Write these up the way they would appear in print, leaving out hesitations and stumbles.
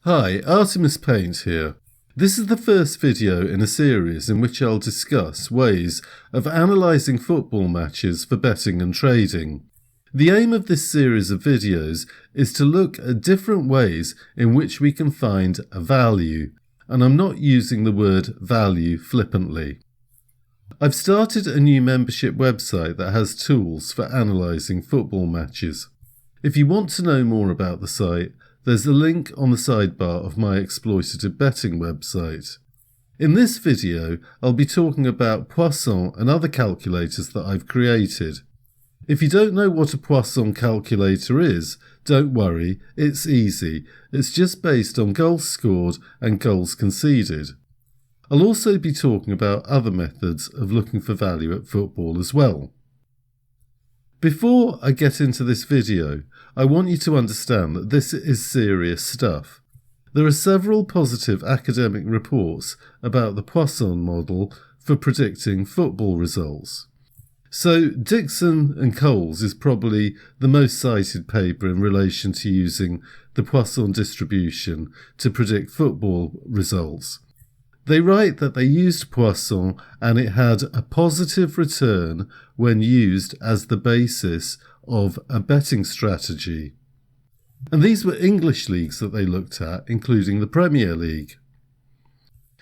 Hi, Artemis Paint here. This is the first video in a series in which I'll discuss ways of analysing football matches for betting and trading. The aim of this series of videos is to look at different ways in which we can find a value, and I'm not using the word value flippantly. I've started a new membership website that has tools for analysing football matches. If you want to know more about the site, there's a link on the sidebar of my exploitative betting website. In this video, I'll be talking about Poisson and other calculators that I've created. If you don't know what a Poisson calculator is, don't worry, it's easy. It's just based on goals scored and goals conceded. I'll also be talking about other methods of looking for value at football as well. Before I get into this video, I want you to understand that this is serious stuff. There are several positive academic reports about the Poisson model for predicting football results. So Dixon and Coles is probably the most cited paper in relation to using the Poisson distribution to predict football results. They write that they used Poisson and it had a positive return when used as the basis of a betting strategy. And these were English leagues that they looked at, including the Premier League.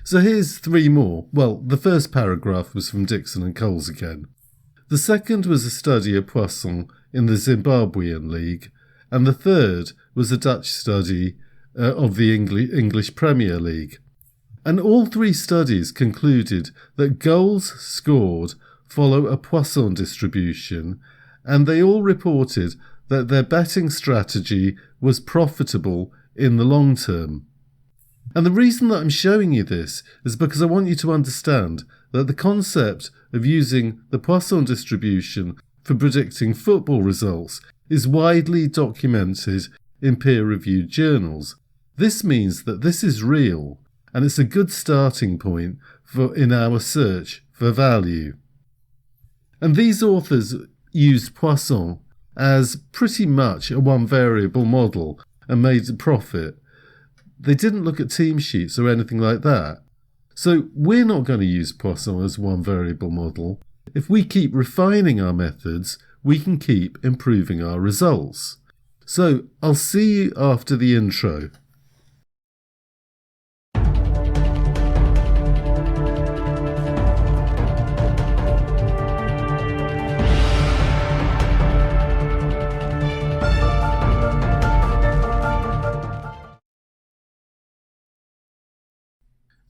So here's three more. Well, the first paragraph was from Dixon and Coles again. The second was a study of Poisson in the Zimbabwean League, and the third was a Dutch study of the English Premier League. And all three studies concluded that goals scored follow a Poisson distribution, and they all reported that their betting strategy was profitable in the long term. And the reason that I'm showing you this is because I want you to understand that the concept of using the Poisson distribution for predicting football results is widely documented in peer-reviewed journals. This means that this is real, and it's a good starting point in our search for value. And these authors used Poisson as pretty much a one-variable model and made a profit. They didn't look at team sheets or anything like that. So we're not going to use Poisson as one variable model. If we keep refining our methods, we can keep improving our results. So I'll see you after the intro.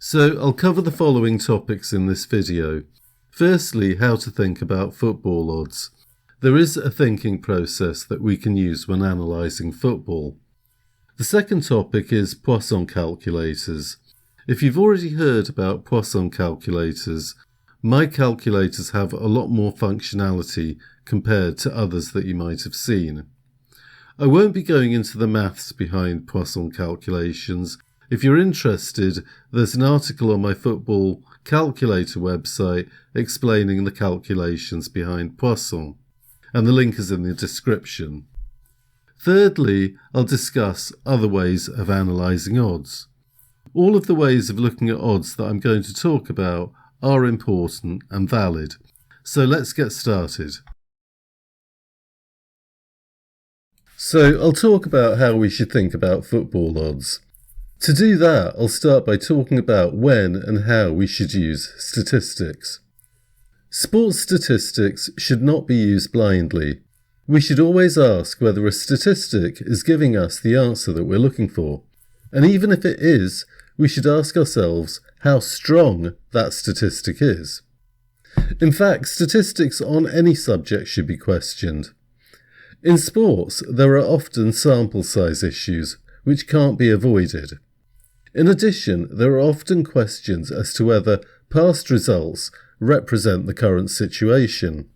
So I'll cover the following topics in this video. Firstly, how to think about football odds. There is a thinking process that we can use when analysing football. The second topic is Poisson calculators. If you've already heard about Poisson calculators, my calculators have a lot more functionality compared to others that you might have seen. I won't be going into the maths behind Poisson calculations. If you're interested, there's an article on my football calculator website explaining the calculations behind Poisson, and the link is in the description. Thirdly, I'll discuss other ways of analysing odds. All of the ways of looking at odds that I'm going to talk about are important and valid. So let's get started. So I'll talk about how we should think about football odds. To do that, I'll start by talking about when and how we should use statistics. Sports statistics should not be used blindly. We should always ask whether a statistic is giving us the answer that we're looking for. And even if it is, we should ask ourselves how strong that statistic is. In fact, statistics on any subject should be questioned. In sports, there are often sample size issues which can't be avoided. In addition, there are often questions as to whether past results represent the current situation.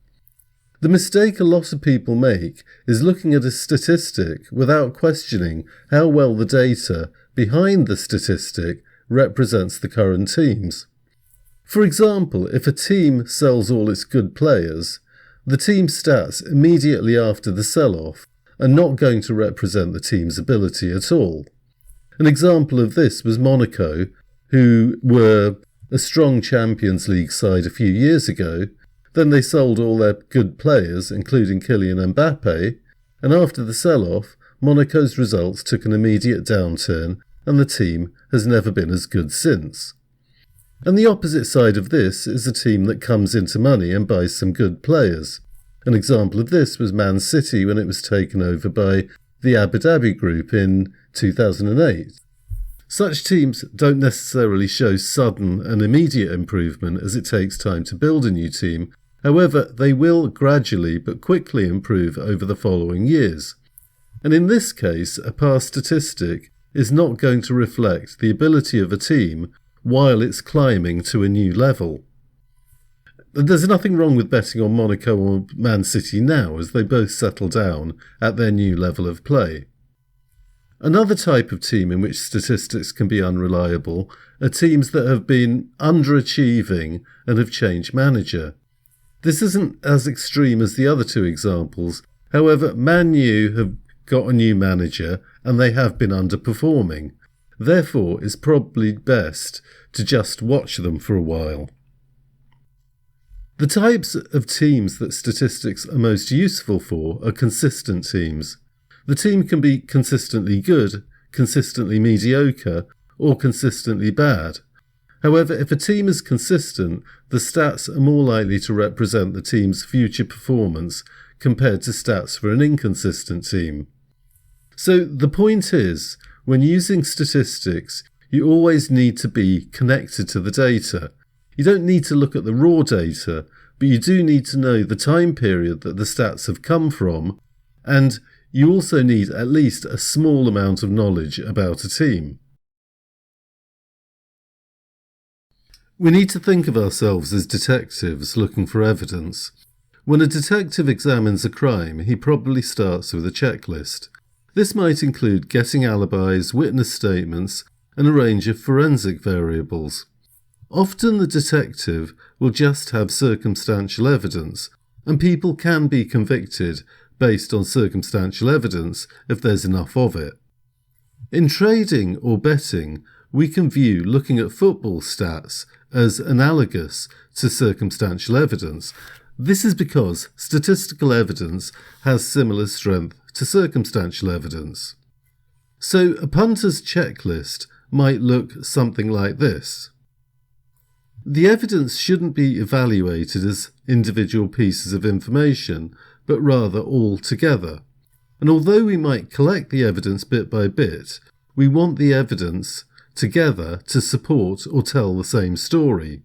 The mistake a lot of people make is looking at a statistic without questioning how well the data behind the statistic represents the current teams. For example, if a team sells all its good players, the team stats immediately after the sell-off are not going to represent the team's ability at all. An example of this was Monaco, who were a strong Champions League side a few years ago. Then they sold all their good players, including Kylian Mbappe, and after the sell-off, Monaco's results took an immediate downturn, and the team has never been as good since. And the opposite side of this is a team that comes into money and buys some good players. An example of this was Man City when it was taken over by the Abu Dhabi Group in 2008. Such teams don't necessarily show sudden and immediate improvement as it takes time to build a new team. However, they will gradually but quickly improve over the following years. And in this case, a past statistic is not going to reflect the ability of a team while it's climbing to a new level. There's nothing wrong with betting on Monaco or Man City now, as they both settle down at their new level of play. Another type of team in which statistics can be unreliable are teams that have been underachieving and have changed manager. This isn't as extreme as the other two examples. However, Man U have got a new manager and they have been underperforming. Therefore, it's probably best to just watch them for a while. The types of teams that statistics are most useful for are consistent teams. The team can be consistently good, consistently mediocre, or consistently bad. However, if a team is consistent, the stats are more likely to represent the team's future performance compared to stats for an inconsistent team. So the point is, when using statistics, you always need to be connected to the data. You don't need to look at the raw data, but you do need to know the time period that the stats have come from, and you also need at least a small amount of knowledge about a team. We need to think of ourselves as detectives looking for evidence. When a detective examines a crime, he probably starts with a checklist. This might include getting alibis, witness statements, and a range of forensic variables. Often the detective will just have circumstantial evidence, and people can be convicted based on circumstantial evidence if there's enough of it. In trading or betting, we can view looking at football stats as analogous to circumstantial evidence. This is because statistical evidence has similar strength to circumstantial evidence. So a punter's checklist might look something like this. The evidence shouldn't be evaluated as individual pieces of information, but rather all together. And although we might collect the evidence bit by bit, we want the evidence together to support or tell the same story.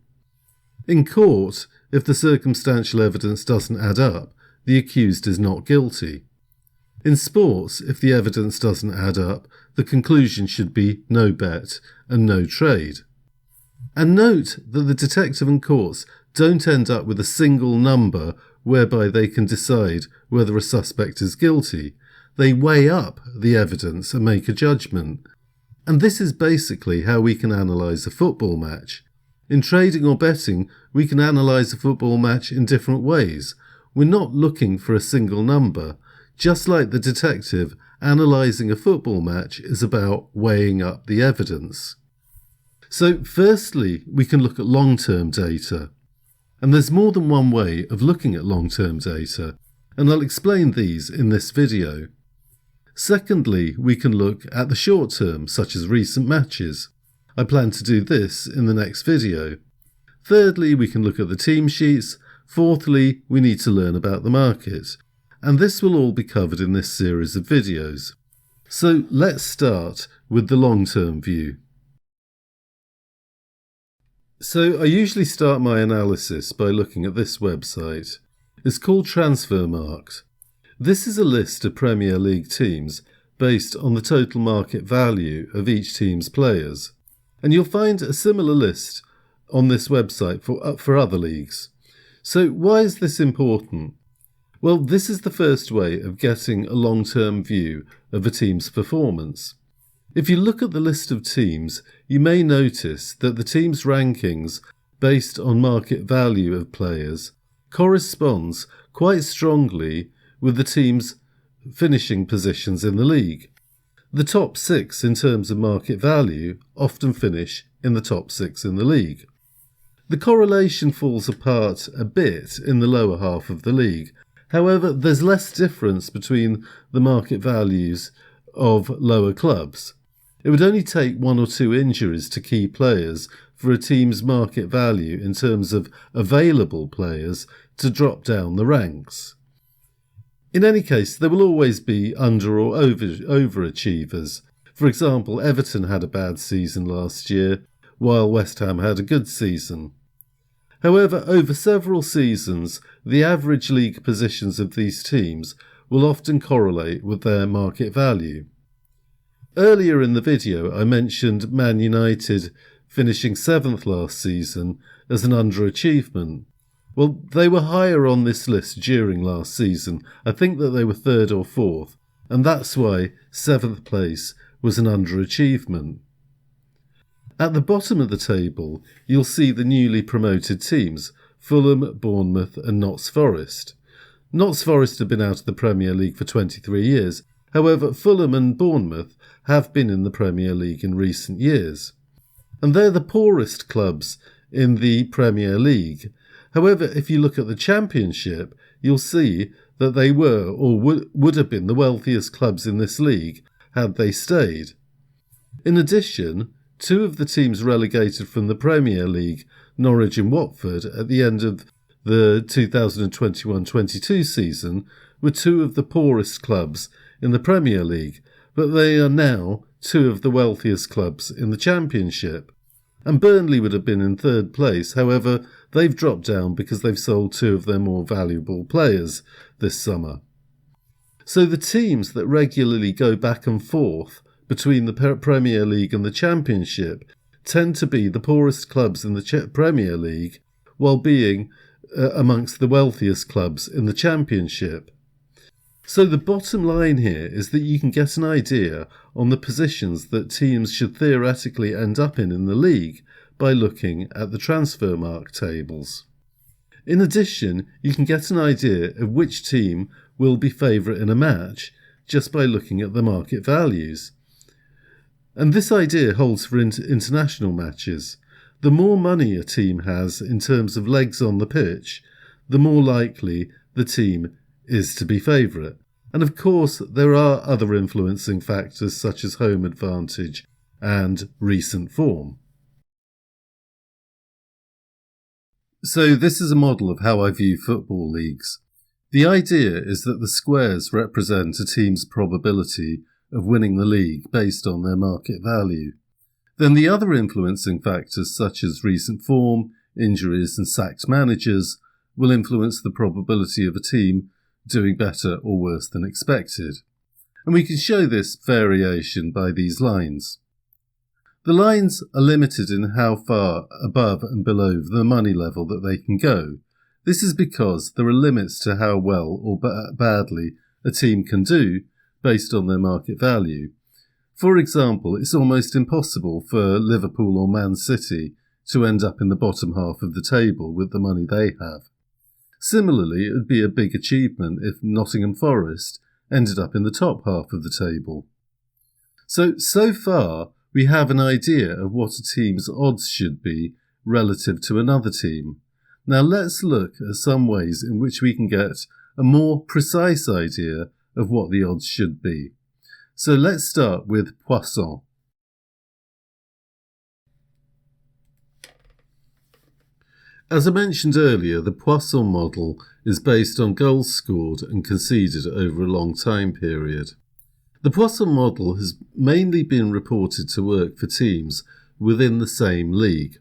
In court, if the circumstantial evidence doesn't add up, the accused is not guilty. In sports, if the evidence doesn't add up, the conclusion should be no bet and no trade. And note that the detective and courts don't end up with a single number whereby they can decide whether a suspect is guilty. They weigh up the evidence and make a judgment. And this is basically how we can analyse a football match. In trading or betting, we can analyse a football match in different ways. We're not looking for a single number. Just like the detective, analysing a football match is about weighing up the evidence. So firstly, we can look at long-term data. And there's more than one way of looking at long-term data, and I'll explain these in this video. Secondly, we can look at the short term, such as recent matches. I plan to do this in the next video. Thirdly, we can look at the team sheets. Fourthly, we need to learn about the market. And this will all be covered in this series of videos. So let's start with the long-term view. So I usually start my analysis by looking at this website. It's called Transfermarkt. This is a list of Premier League teams based on the total market value of each team's players. And you'll find a similar list on this website for other leagues. So why is this important? Well, this is the first way of getting a long-term view of a team's performance. If you look at the list of teams, you may notice that the team's rankings based on market value of players corresponds quite strongly with the team's finishing positions in the league. The top 6 in terms of market value often finish in the top 6 in the league. The correlation falls apart a bit in the lower half of the league. However, there's less difference between the market values of lower clubs. It would only take 1 or 2 injuries to key players for a team's market value in terms of available players to drop down the ranks. In any case, there will always be under or overachievers. For example, Everton had a bad season last year, while West Ham had a good season. However, over several seasons, the average league positions of these teams will often correlate with their market value. Earlier in the video, I mentioned Man United finishing 7th last season as an underachievement. Well, they were higher on this list during last season. I think that they were 3rd or 4th, and that's why 7th place was an underachievement. At the bottom of the table, you'll see the newly promoted teams, Fulham, Bournemouth and Notts Forest. Notts Forest have been out of the Premier League for 23 years. However, Fulham and Bournemouth have been in the Premier League in recent years. And they're the poorest clubs in the Premier League. However, if you look at the Championship, you'll see that they were or would have been the wealthiest clubs in this league had they stayed. In addition, 2 of the teams relegated from the Premier League, Norwich and Watford, at the end of the 2021-22 season, were 2 of the poorest clubs in the Premier League, but they are now 2 of the wealthiest clubs in the Championship. And Burnley would have been in 3rd place, however, they've dropped down because they've sold 2 of their more valuable players this summer. So the teams that regularly go back and forth between the Premier League and the Championship tend to be the poorest clubs in the Premier League, while being amongst the wealthiest clubs in the Championship. So the bottom line here is that you can get an idea on the positions that teams should theoretically end up in the league by looking at the transfer mark tables. In addition, you can get an idea of which team will be favourite in a match just by looking at the market values. And this idea holds for international matches. The more money a team has in terms of legs on the pitch, the more likely the team is to be favourite. And of course, there are other influencing factors such as home advantage and recent form. So this is a model of how I view football leagues. The idea is that the squares represent a team's probability of winning the league based on their market value. Then the other influencing factors such as recent form, injuries and sacked managers will influence the probability of a team doing better or worse than expected. And we can show this variation by these lines. The lines are limited in how far above and below the money level that they can go. This is because there are limits to how well or badly a team can do based on their market value. For example, it's almost impossible for Liverpool or Man City to end up in the bottom half of the table with the money they have. Similarly, it would be a big achievement if Nottingham Forest ended up in the top half of the table. So far, we have an idea of what a team's odds should be relative to another team. Now let's look at some ways in which we can get a more precise idea of what the odds should be. So let's start with Poisson. As I mentioned earlier, the Poisson model is based on goals scored and conceded over a long time period. The Poisson model has mainly been reported to work for teams within the same league.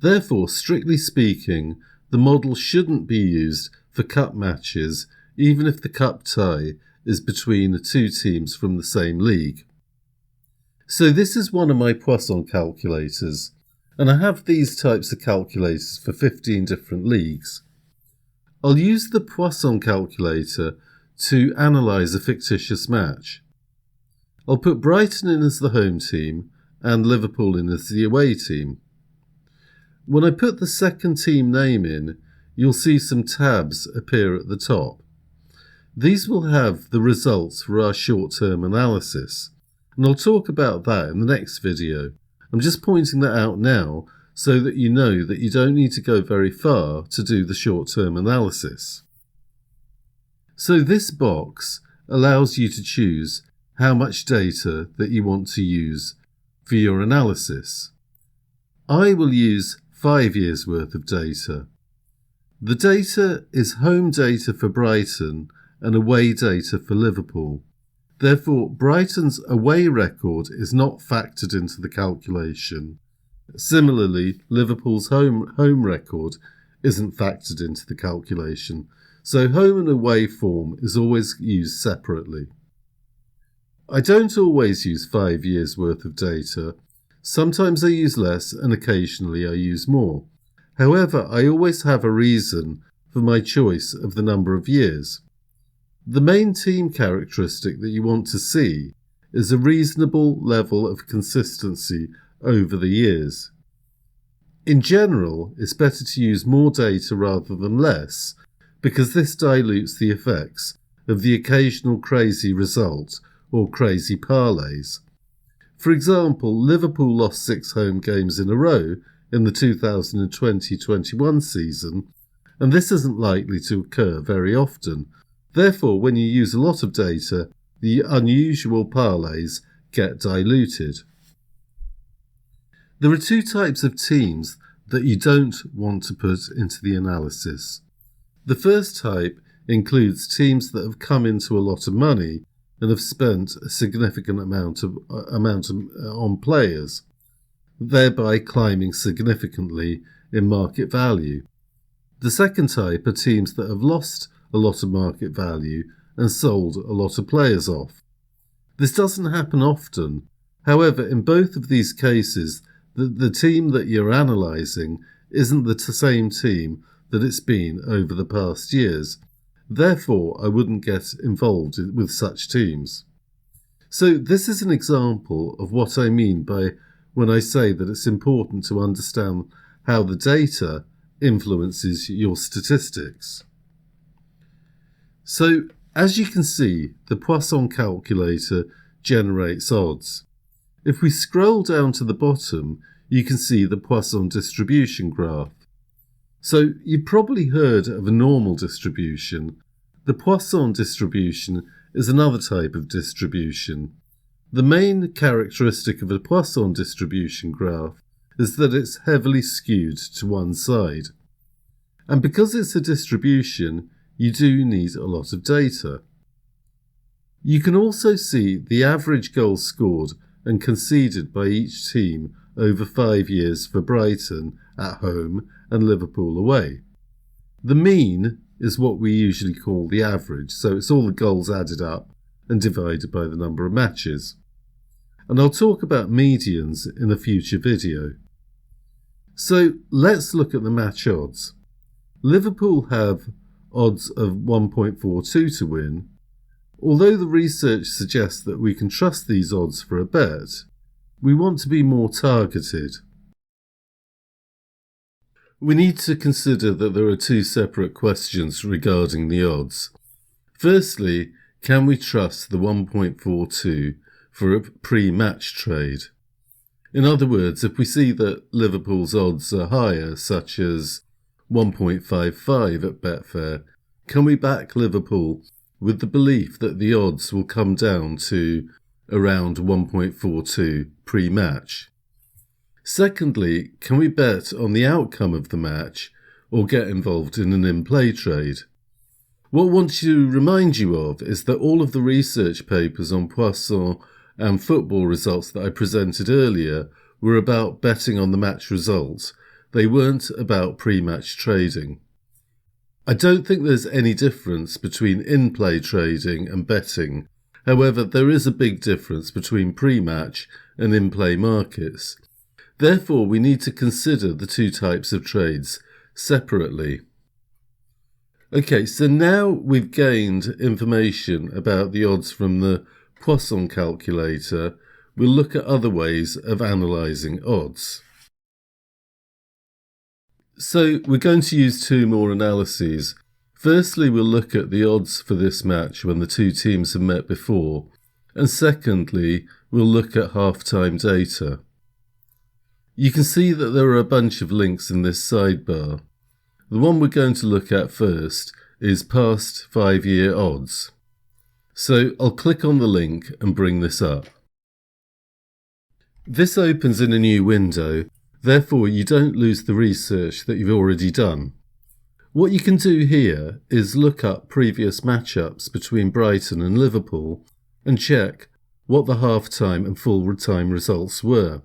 Therefore, strictly speaking, the model shouldn't be used for cup matches, even if the cup tie is between the 2 teams from the same league. So this is one of my Poisson calculators, and I have these types of calculators for 15 different leagues. I'll use the Poisson calculator to analyse a fictitious match. I'll put Brighton in as the home team and Liverpool in as the away team. When I put the second team name in, you'll see some tabs appear at the top. These will have the results for our short-term analysis, and I'll talk about that in the next video. I'm just pointing that out now so that you know that you don't need to go very far to do the short-term analysis. So this box allows you to choose how much data that you want to use for your analysis. I will use 5 years worth of data. The data is home data for Brighton and away data for Liverpool. Therefore, Brighton's away record is not factored into the calculation. Similarly, Liverpool's home record isn't factored into the calculation, so home and away form is always used separately. I don't always use 5 years worth of data. Sometimes I use less and occasionally I use more. However, I always have a reason for my choice of the number of years. The main team characteristic that you want to see is a reasonable level of consistency over the years. In general, it's better to use more data rather than less, because this dilutes the effects of the occasional crazy result or crazy parlays. For example, Liverpool lost 6 home games in a row in the 2020-21 season, and this isn't likely to occur very often. Therefore, when you use a lot of data, the unusual parlays get diluted. There are 2 types of teams that you don't want to put into the analysis. The first type includes teams that have come into a lot of money and have spent a significant amount on players, thereby climbing significantly in market value. The second type are teams that have lost a lot of market value and sold a lot of players off. This doesn't happen often. However, in both of these cases, the team that you're analysing isn't the same team that it's been over the past years. Therefore, I wouldn't get involved with such teams. So this is an example of what I mean by when I say that it's important to understand how the data influences your statistics. So, as you can see, the Poisson calculator generates odds. If we scroll down to the bottom, you can see the Poisson distribution graph. So, you've probably heard of a normal distribution. The Poisson distribution is another type of distribution. The main characteristic of a Poisson distribution graph is that it's heavily skewed to one side. And because it's a distribution, you do need a lot of data. You can also see the average goals scored and conceded by each team over 5 years for Brighton at home and Liverpool away. The mean is what we usually call the average, so it's all the goals added up and divided by the number of matches. And I'll talk about medians in a future video. So let's look at the match odds. Liverpool have odds of 1.42 to win. Although the research suggests that we can trust these odds for a bet, we want to be more targeted. We need to consider that there are 2 separate questions regarding the odds. Firstly, can we trust the 1.42 for a pre-match trade? In other words, if we see that Liverpool's odds are higher, such as 1.55 at Betfair, can we back Liverpool with the belief that the odds will come down to around 1.42 pre-match? Secondly, can we bet on the outcome of the match or get involved in an in-play trade? What I want to remind you of is that all of the research papers on Poisson and football results that I presented earlier were about betting on the match result. They weren't about pre-match trading. I don't think there's any difference between in-play trading and betting. However, there is a big difference between pre-match and in-play markets. Therefore, we need to consider the 2 types of trades separately. Okay, so now we've gained information about the odds from the Poisson calculator. We'll look at other ways of analysing odds. So we're going to use 2 more analyses. Firstly, we'll look at the odds for this match when the 2 teams have met before. And secondly, we'll look at half-time data. You can see that there are a bunch of links in this sidebar. The one we're going to look at first is past 5-year odds. So I'll click on the link and bring this up. This opens in a new window, therefore you don't lose the research that you've already done. What you can do here is look up previous matchups between Brighton and Liverpool and check what the half-time and full-time results were.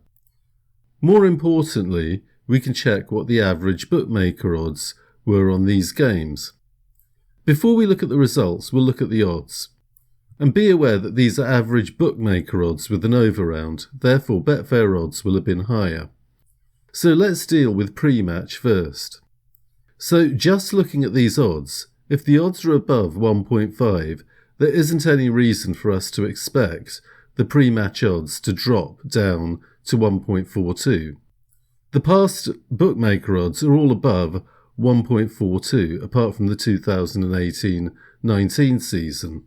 More importantly, we can check what the average bookmaker odds were on these games. Before we look at the results, we'll look at the odds. And be aware that these are average bookmaker odds with an overround, therefore Betfair odds will have been higher. So let's deal with pre-match first. So just looking at these odds, if the odds are above 1.5, there isn't any reason for us to expect the pre-match odds to drop down to 1.42. The past bookmaker odds are all above 1.42, apart from the 2018-19 season.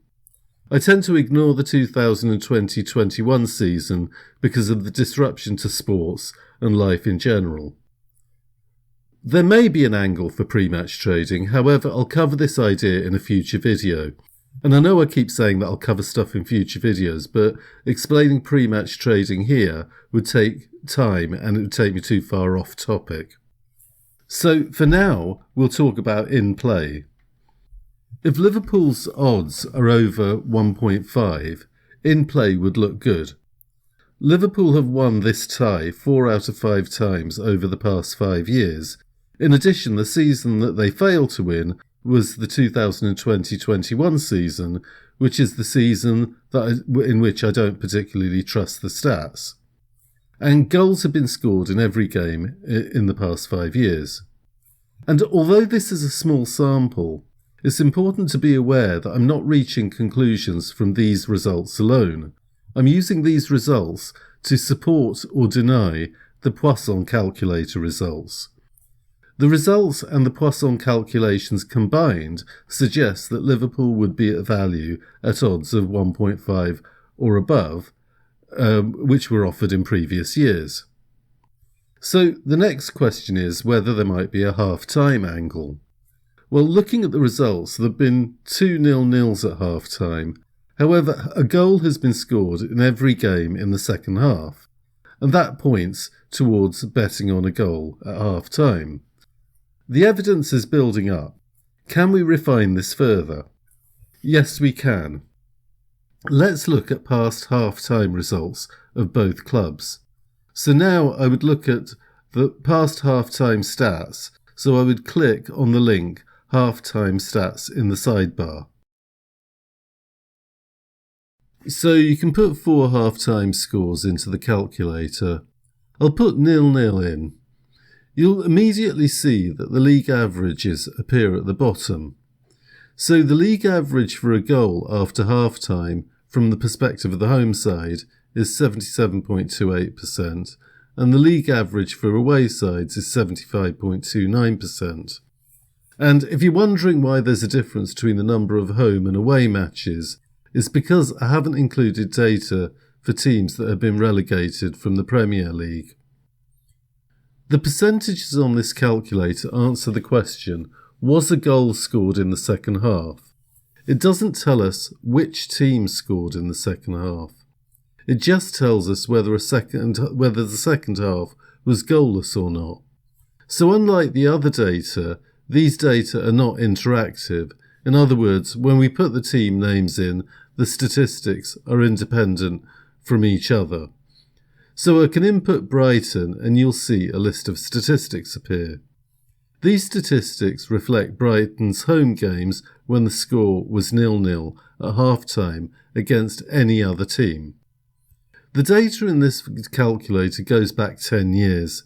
I tend to ignore the 2020-21 season because of the disruption to sports and life in general. There may be an angle for pre-match trading, however I'll cover this idea in a future video. And I know I keep saying that I'll cover stuff in future videos, but explaining pre-match trading here would take time and it would take me too far off topic. So for now, we'll talk about in play. If Liverpool's odds are over 1.5, in play would look good. Liverpool have won this tie 4 out of 5 times over the past 5 years. In addition, the season that they failed to win was the 2020-21 season, which is the season in which I don't particularly trust the stats. And goals have been scored in every game in the past 5 years. And although this is a small sample, it's important to be aware that I'm not reaching conclusions from these results alone. I'm using these results to support or deny the Poisson calculator results. The results and the Poisson calculations combined suggest that Liverpool would be at value at odds of 1.5 or above, which were offered in previous years. So the next question is whether there might be a half-time angle. Well, looking at the results, there have been 2 0-0s at half-time. However, a goal has been scored in every game in the second half, and that points towards betting on a goal at half-time. The evidence is building up. Can we refine this further? Yes, we can. Let's look at past half-time results of both clubs. So now I would look at the past half-time stats, so I would click on the link half-time stats in the sidebar. So you can put 4 half-time scores into the calculator. I'll put 0-0 in. You'll immediately see that the league averages appear at the bottom. So the league average for a goal after half-time from the perspective of the home side is 77.28%, and the league average for away sides is 75.29%. And if you're wondering why there's a difference between the number of home and away matches, it's because I haven't included data for teams that have been relegated from the Premier League. The percentages on this calculator answer the question, was a goal scored in the second half? It doesn't tell us which team scored in the second half. It just tells us whether the second half was goalless or not. So unlike the other data, these data are not interactive. In other words, when we put the team names in, the statistics are independent from each other. So I can input Brighton and you'll see a list of statistics appear. These statistics reflect Brighton's home games when the score was 0-0 at half-time against any other team. The data in this calculator goes back 10 years,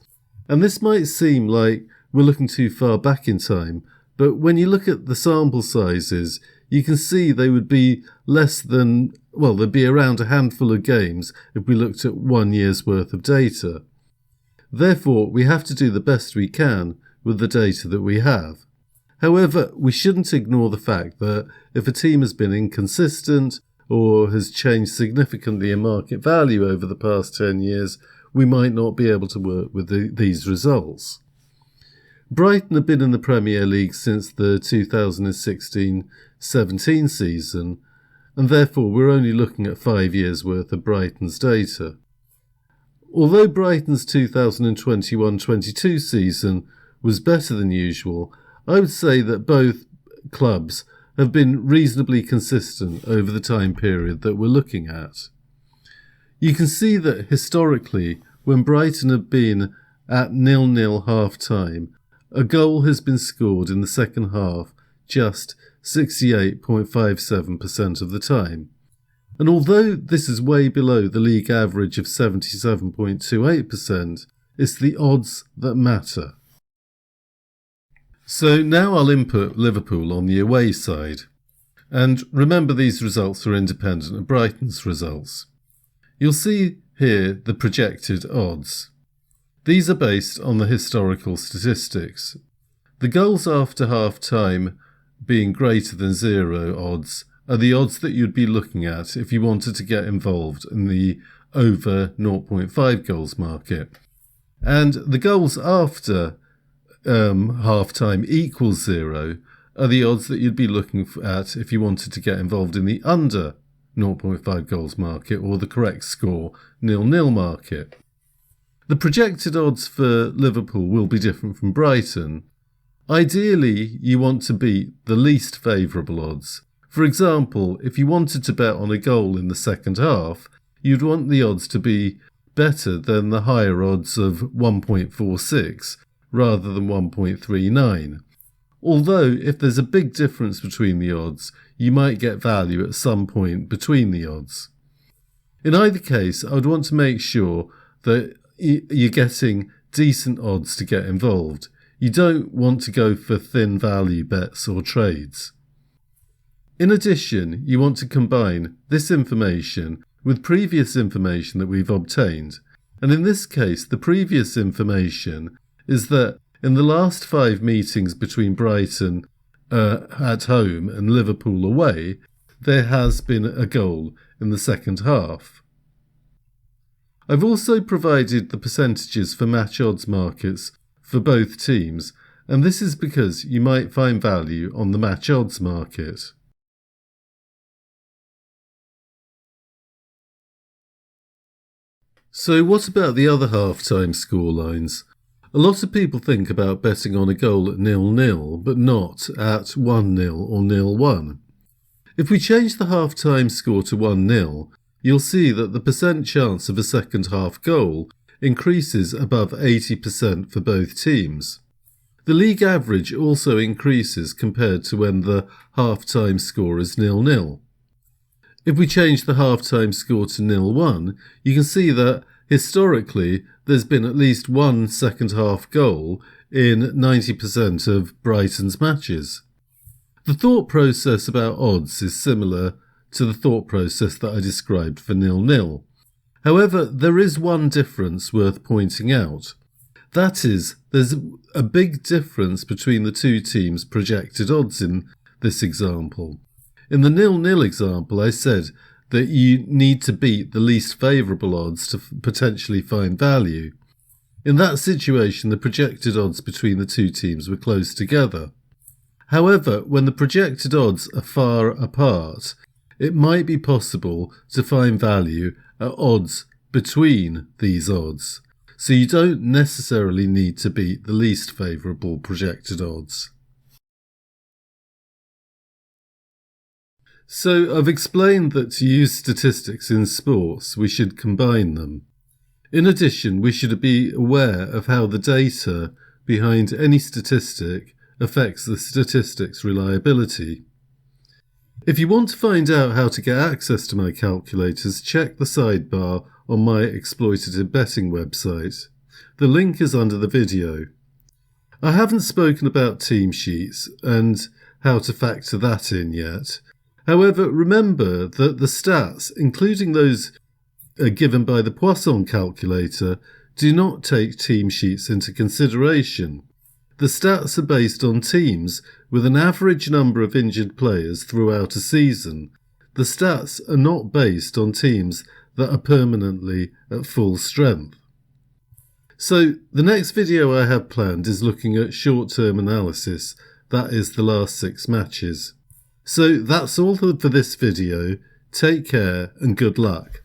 and this might seem like we're looking too far back in time, but when you look at the sample sizes, you can see they would be there'd be around a handful of games if we looked at 1 year's worth of data. Therefore, we have to do the best we can with the data that we have. However, we shouldn't ignore the fact that if a team has been inconsistent or has changed significantly in market value over the past 10 years, we might not be able to work with these results. Brighton have been in the Premier League since the 2016-17 season, and therefore we're only looking at 5 years' worth of Brighton's data. Although Brighton's 2021-22 season was better than usual, I would say that both clubs have been reasonably consistent over the time period that we're looking at. You can see that historically, when Brighton have been at 0-0 half-time, a goal has been scored in the second half just 68.57% of the time. And although this is way below the league average of 77.28%, it's the odds that matter. So now I'll input Liverpool on the away side. And remember, these results are independent of Brighton's results. You'll see here the projected odds. These are based on the historical statistics. The goals after half-time being greater than 0 odds are the odds that you'd be looking at if you wanted to get involved in the over 0.5 goals market. And the goals after half-time equals 0 are the odds that you'd be looking at if you wanted to get involved in the under 0.5 goals market, or the correct score 0-0 market. The projected odds for Liverpool will be different from Brighton. Ideally, you want to beat the least favourable odds. For example, if you wanted to bet on a goal in the second half, you'd want the odds to be better than the higher odds of 1.46 rather than 1.39. Although, if there's a big difference between the odds, you might get value at some point between the odds. In either case, I would want to make sure that you're getting decent odds to get involved. You don't want to go for thin value bets or trades. In addition, you want to combine this information with previous information that we've obtained. And in this case, the previous information is that in the last 5 meetings between Brighton at home and Liverpool away, there has been a goal in the second half. I've also provided the percentages for match odds markets for both teams, and this is because you might find value on the match odds market. So what about the other half-time scorelines? A lot of people think about betting on a goal at 0-0, but not at 1-0 or 0-1. If we change the half-time score to 1-0, you'll see that the percent chance of a second half goal increases above 80% for both teams. The league average also increases compared to when the half-time score is 0-0. If we change the half-time score to 0-1, you can see that historically there's been at least one second half goal in 90% of Brighton's matches. The thought process about odds is similar to the thought process that I described for 0-0. However, there is one difference worth pointing out. That is, there's a big difference between the two teams' projected odds in this example. In the 0-0 example, I said that you need to beat the least favourable odds to potentially find value. In that situation, the projected odds between the two teams were close together. However, when the projected odds are far apart, it might be possible to find value at odds between these odds. So you don't necessarily need to beat the least favourable projected odds. So I've explained that to use statistics in sports, we should combine them. In addition, we should be aware of how the data behind any statistic affects the statistic's reliability. If you want to find out how to get access to my calculators, check the sidebar on my exploitative betting website. The link is under the video. I haven't spoken about team sheets and how to factor that in yet. However, remember that the stats, including those given by the Poisson calculator, do not take team sheets into consideration. The stats are based on teams with an average number of injured players throughout a season. The stats are not based on teams that are permanently at full strength. So the next video I have planned is looking at short-term analysis, that is the last 6 matches. So that's all for this video. Take care and good luck.